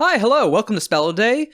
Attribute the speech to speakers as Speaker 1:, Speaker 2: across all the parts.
Speaker 1: Hi, hello, welcome to Spell a Day,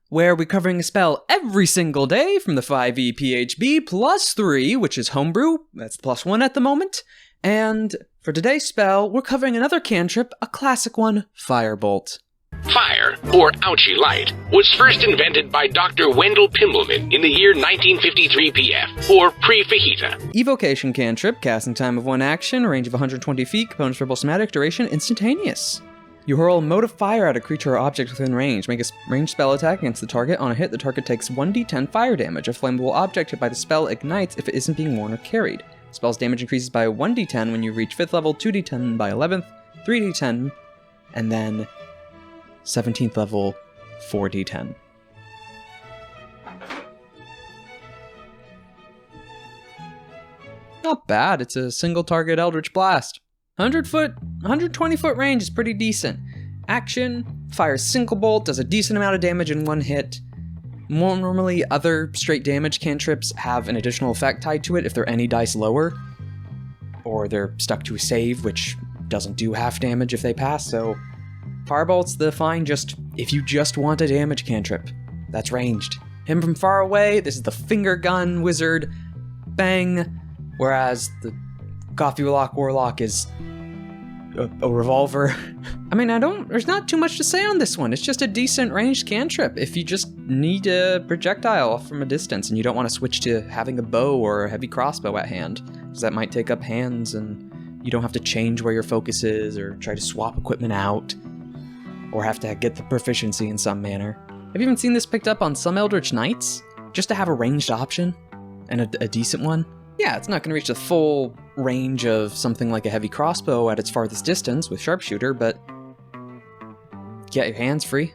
Speaker 1: where we're covering a spell every single day from the 5e PHB +3, which is homebrew, that's +1 at the moment. And for today's spell, we're covering another cantrip, a classic one, Firebolt.
Speaker 2: Fire, or Ouchie Light, was first invented by Dr. Wendell Pimbleman in the year 1953 PF, or pre-Fajita.
Speaker 1: Evocation cantrip, casting time of 1 action, range of 120 feet, components verbal somatic, duration instantaneous. You hurl a mote of fire at a creature or object within range. Make a ranged spell attack against the target. On a hit, the target takes 1d10 fire damage. A flammable object hit by the spell ignites if it isn't being worn or carried. The spell's damage increases by 1d10 when you reach 5th level, 2d10 by 11th, 3d10, and then 17th level, 4d10. Not bad, it's a single target Eldritch Blast. 120 foot range is pretty decent. Action, fires single bolt, does a decent amount of damage in 1 hit. More normally, other straight damage cantrips have an additional effect tied to it if they're any dice lower. Or they're stuck to a save, which doesn't do half damage if they pass, so Firebolt's the fine if you just want a damage cantrip. That's ranged. Him from far away, this is the finger gun wizard, bang, whereas the Coffee Lock Warlock is a revolver. I mean, there's not too much to say on this one. It's just a decent ranged cantrip if you just need a projectile from a distance and you don't want to switch to having a bow or a heavy crossbow at hand, because that might take up hands and you don't have to change where your focus is or try to swap equipment out or have to get the proficiency in some manner. Have you even seen this picked up on some Eldritch Knights? Just to have a ranged option and a decent one? Yeah, it's not going to reach the full range of something like a heavy crossbow at its farthest distance with sharpshooter, but get your hands free.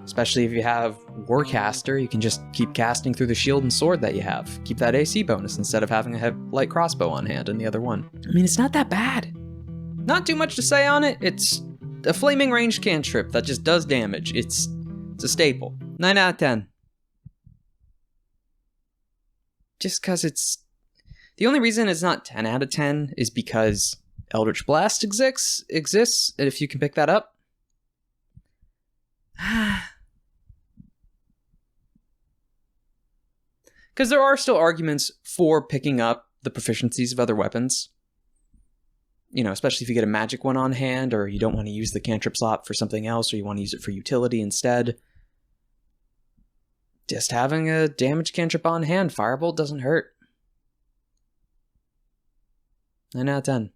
Speaker 1: Especially if you have Warcaster, you can just keep casting through the shield and sword that you have. Keep that AC bonus instead of having a light crossbow on hand in the other one. I mean, it's not that bad. Not too much to say on it. It's a flaming ranged cantrip that just does damage. It's a staple. 9 out of 10. Just because it's... The only reason it's not 10 out of 10 is because Eldritch Blast exists, and if you can pick that up. Because there are still arguments for picking up the proficiencies of other weapons. You know, especially if you get a magic one on hand, or you don't want to use the cantrip slot for something else, or you want to use it for utility instead. Just having a damage cantrip on hand, Firebolt doesn't hurt. 9 out of 10.